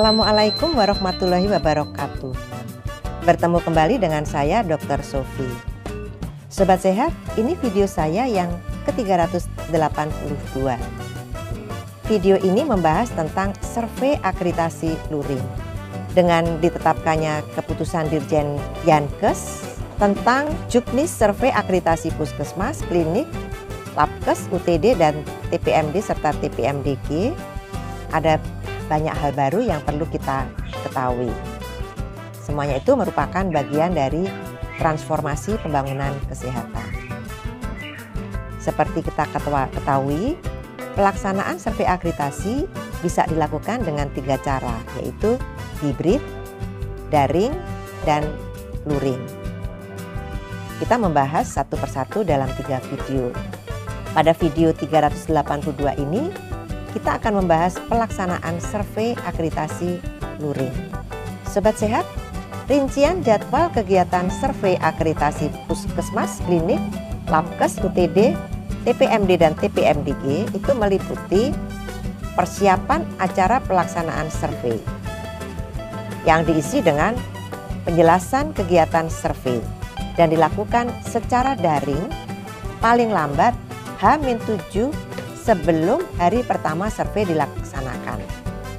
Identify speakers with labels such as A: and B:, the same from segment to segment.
A: Assalamualaikum warahmatullahi wabarakatuh. Bertemu kembali dengan saya Dr. Sofi. Sobat sehat, ini video saya yang ke-382. Video ini membahas tentang survei akreditasi luring. Dengan ditetapkannya keputusan Dirjen Yankes tentang juknis survei akreditasi puskesmas, klinik, labkes, UTD, dan TPMD serta TPMDG, ada banyak hal baru yang perlu kita ketahui. Semuanya itu merupakan bagian dari transformasi pembangunan kesehatan. Seperti kita ketahui, pelaksanaan survei akreditasi bisa dilakukan dengan 3 cara, yaitu hibrid, daring, dan luring. Kita membahas satu persatu dalam 3 video. Pada video 382 ini, kita akan membahas pelaksanaan survei akreditasi luring. Sobat sehat, rincian jadwal kegiatan survei akreditasi puskesmas, klinik, labkes, UTD, TPMD, dan TPMDG itu meliputi persiapan acara pelaksanaan survei yang diisi dengan penjelasan kegiatan survei dan dilakukan secara daring paling lambat H-7 sebelum hari pertama survei dilaksanakan.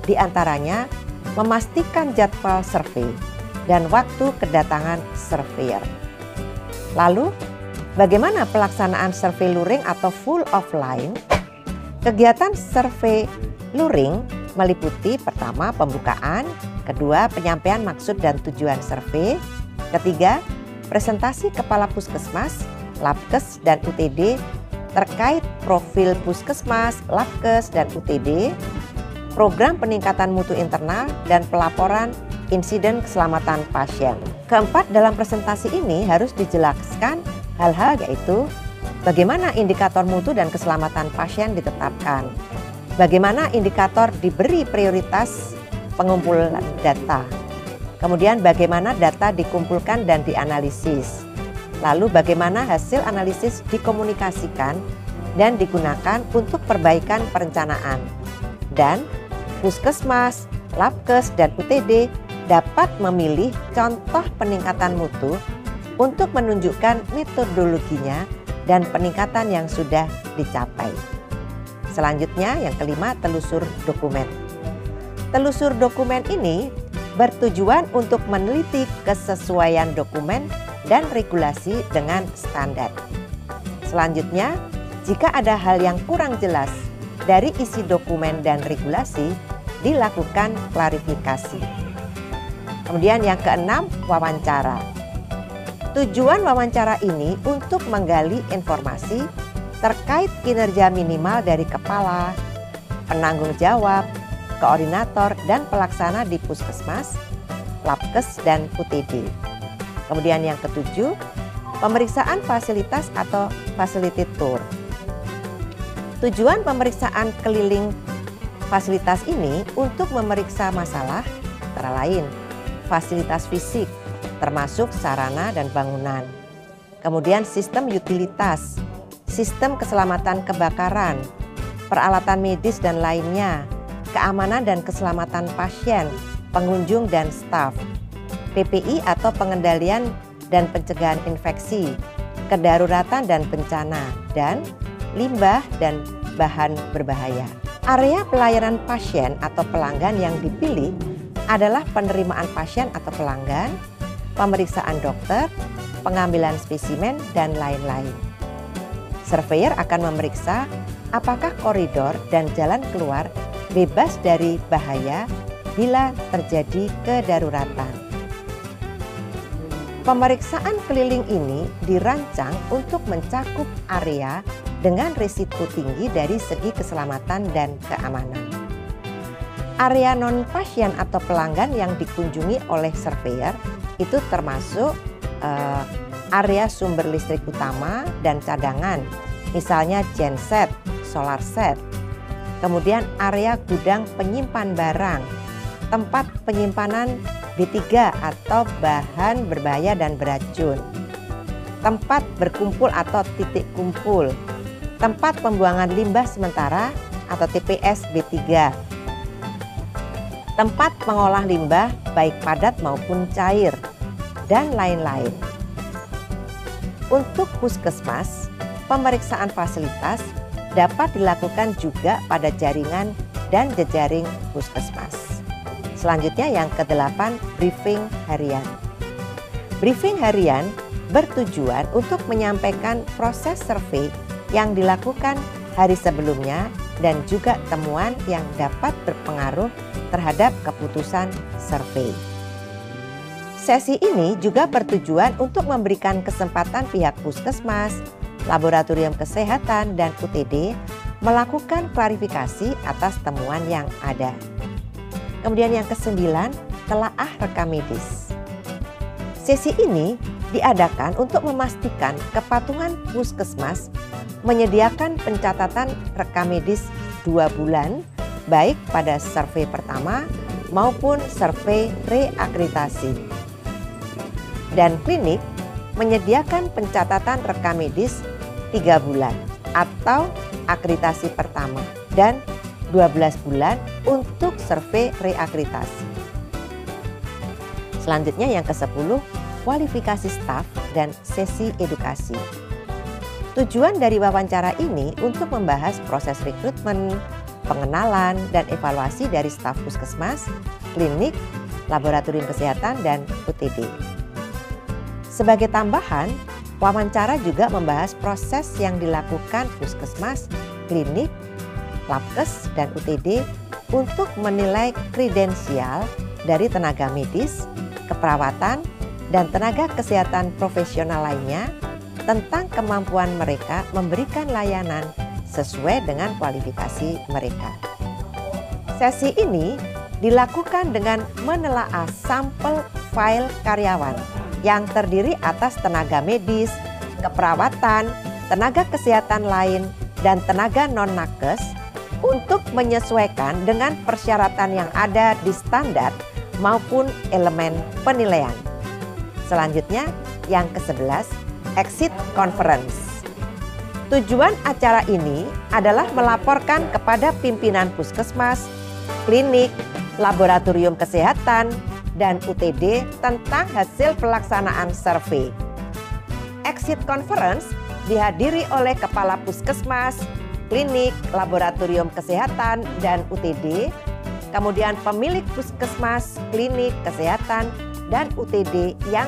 A: Di antaranya, memastikan jadwal survei dan waktu kedatangan surveyor. Lalu, bagaimana pelaksanaan survei luring atau full offline? Kegiatan survei luring meliputi pertama pembukaan, kedua penyampaian maksud dan tujuan survei, ketiga presentasi kepala puskesmas, labkes, dan UTD terkait profil puskesmas, labkes, dan UTD, program peningkatan mutu internal, dan pelaporan insiden keselamatan pasien. Keempat, dalam presentasi ini harus dijelaskan hal-hal yaitu bagaimana indikator mutu dan keselamatan pasien ditetapkan, bagaimana indikator diberi prioritas pengumpulan data, kemudian bagaimana data dikumpulkan dan dianalisis, lalu bagaimana hasil analisis dikomunikasikan dan digunakan untuk perbaikan perencanaan. Dan puskesmas, labkes, dan UTD dapat memilih contoh peningkatan mutu untuk menunjukkan metodologinya dan peningkatan yang sudah dicapai. Selanjutnya yang kelima, telusur dokumen. Telusur dokumen ini bertujuan untuk meneliti kesesuaian dokumen dan regulasi dengan standar. Selanjutnya, jika ada hal yang kurang jelas dari isi dokumen dan regulasi, dilakukan klarifikasi. Kemudian yang keenam, wawancara. Tujuan wawancara ini untuk menggali informasi terkait kinerja minimal dari kepala, penanggung jawab, koordinator, dan pelaksana di puskesmas, labkes, dan UTD. Kemudian yang ketujuh, pemeriksaan fasilitas atau facility tour. Tujuan pemeriksaan keliling fasilitas ini untuk memeriksa masalah antara lain fasilitas fisik, termasuk sarana dan bangunan. Kemudian sistem utilitas, sistem keselamatan kebakaran, peralatan medis dan lainnya, keamanan dan keselamatan pasien, pengunjung dan staf, PPI atau pengendalian dan pencegahan infeksi, kedaruratan dan bencana, dan limbah dan bahan berbahaya. Area pelayanan pasien atau pelanggan yang dipilih adalah penerimaan pasien atau pelanggan, pemeriksaan dokter, pengambilan spesimen, dan lain-lain. Surveyor akan memeriksa apakah koridor dan jalan keluar bebas dari bahaya bila terjadi kedaruratan. Pemeriksaan keliling ini dirancang untuk mencakup area dengan risiko tinggi dari segi keselamatan dan keamanan. Area non-pasien atau pelanggan yang dikunjungi oleh surveyor itu termasuk area sumber listrik utama dan cadangan, misalnya genset, solar set. Kemudian area gudang penyimpan barang, tempat penyimpanan B3 atau bahan berbahaya dan beracun, tempat berkumpul atau titik kumpul, tempat pembuangan limbah sementara atau TPS B3, tempat mengolah limbah baik padat maupun cair, dan lain-lain. Untuk puskesmas, pemeriksaan fasilitas dapat dilakukan juga pada jaringan dan jejaring puskesmas. Selanjutnya yang ke-8, briefing harian. Briefing harian bertujuan untuk menyampaikan proses survei yang dilakukan hari sebelumnya dan juga temuan yang dapat berpengaruh terhadap keputusan survei. Sesi ini juga bertujuan untuk memberikan kesempatan pihak puskesmas, laboratorium kesehatan, dan UTD melakukan klarifikasi atas temuan yang ada. Kemudian yang ke-9, telaah rekam medis. Sesi ini diadakan untuk memastikan kepatuhan puskesmas menyediakan pencatatan rekam medis 2 bulan, baik pada survei pertama maupun survei reakreditasi. Dan klinik menyediakan pencatatan rekam medis 3 bulan atau akreditasi pertama dan 12 bulan untuk survei reakreditasi. Selanjutnya yang ke-10, kualifikasi staf dan sesi edukasi. Tujuan dari wawancara ini untuk membahas proses rekrutmen, pengenalan, dan evaluasi dari staf puskesmas, klinik, laboratorium kesehatan, dan UTD. Sebagai tambahan, wawancara juga membahas proses yang dilakukan puskesmas, klinik, labkes, dan UTD untuk menilai kredensial dari tenaga medis, keperawatan, dan tenaga kesehatan profesional lainnya tentang kemampuan mereka memberikan layanan sesuai dengan kualifikasi mereka. Sesi ini dilakukan dengan menelaah sampel file karyawan yang terdiri atas tenaga medis, keperawatan, tenaga kesehatan lain, dan tenaga non-nakes untuk menyesuaikan dengan persyaratan yang ada di standar maupun elemen penilaian. Selanjutnya, yang ke-11, exit conference. Tujuan acara ini adalah melaporkan kepada pimpinan puskesmas, klinik, laboratorium kesehatan, dan UTD tentang hasil pelaksanaan survei. Exit conference dihadiri oleh kepala puskesmas, klinik, laboratorium kesehatan, dan UTD, kemudian pemilik puskesmas, klinik, kesehatan, dan UTD yang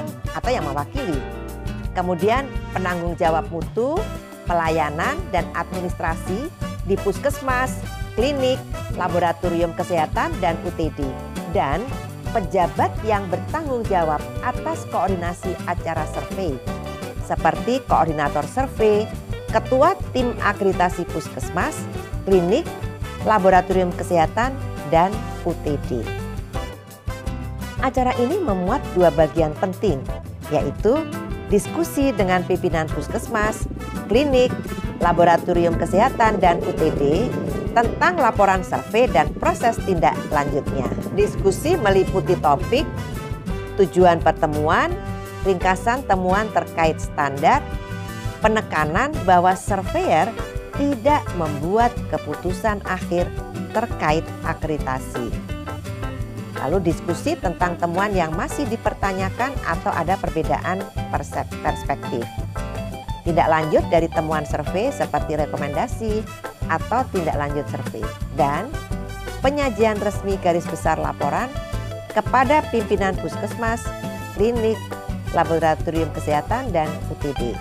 A: mewakili. Kemudian penanggung jawab mutu, pelayanan, dan administrasi di puskesmas, klinik, laboratorium kesehatan, dan UTD, dan pejabat yang bertanggung jawab atas koordinasi acara survei, seperti koordinator survei, ketua tim akreditasi puskesmas, klinik, laboratorium kesehatan, dan UTD. Acara ini memuat 2 bagian penting, yaitu diskusi dengan pimpinan puskesmas, klinik, laboratorium kesehatan, dan UTD tentang laporan survei dan proses tindak lanjutnya. Diskusi meliputi topik, tujuan pertemuan, ringkasan temuan terkait standar, penekanan bahwa surveyor tidak membuat keputusan akhir terkait akreditasi. Lalu diskusi tentang temuan yang masih dipertanyakan atau ada perbedaan perspektif. Tindak lanjut dari temuan survei seperti rekomendasi atau tindak lanjut survei, dan penyajian resmi garis besar laporan kepada pimpinan puskesmas, klinik, laboratorium kesehatan, dan UTD.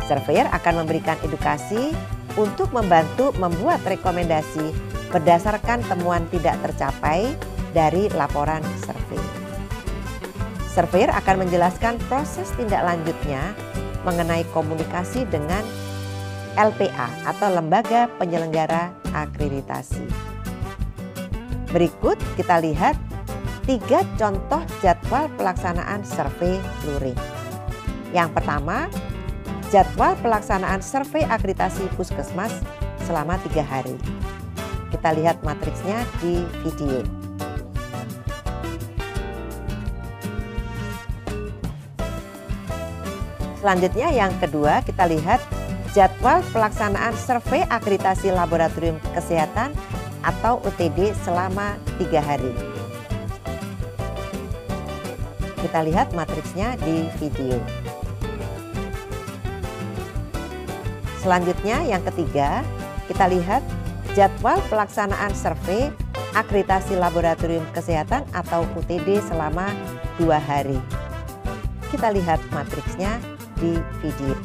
A: Surveyor akan memberikan edukasi untuk membantu membuat rekomendasi berdasarkan temuan tidak tercapai dari laporan survei. Surveyor akan menjelaskan proses tindak lanjutnya mengenai komunikasi dengan LPA atau Lembaga Penyelenggara Akreditasi. Berikut kita lihat 3 contoh jadwal pelaksanaan survei luring. Yang pertama, jadwal pelaksanaan survei akreditasi puskesmas selama 3 hari. Kita lihat matriksnya di video. Selanjutnya yang kedua, kita lihat jadwal pelaksanaan survei akreditasi laboratorium kesehatan atau UTD selama 3 hari. Kita lihat matriksnya di video. Selanjutnya yang ketiga, kita lihat jadwal pelaksanaan survei akreditasi laboratorium kesehatan atau UTD selama 2 hari. Kita lihat matriksnya di video.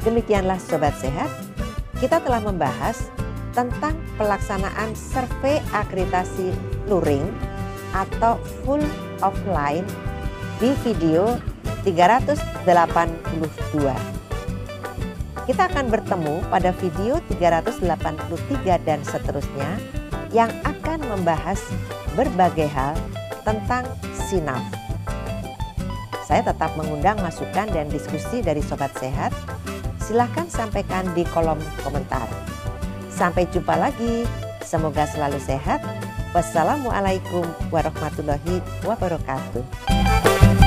A: Demikianlah Sobat Sehat, kita telah membahas tentang pelaksanaan survei akreditasi luring atau full offline di video 382. Kita akan bertemu pada video 383 dan seterusnya yang akan membahas berbagai hal tentang SINAF. Saya tetap mengundang masukan dan diskusi dari Sobat Sehat. Silahkan sampaikan di kolom komentar. Sampai jumpa lagi. Semoga selalu sehat. Wassalamualaikum warahmatullahi wabarakatuh.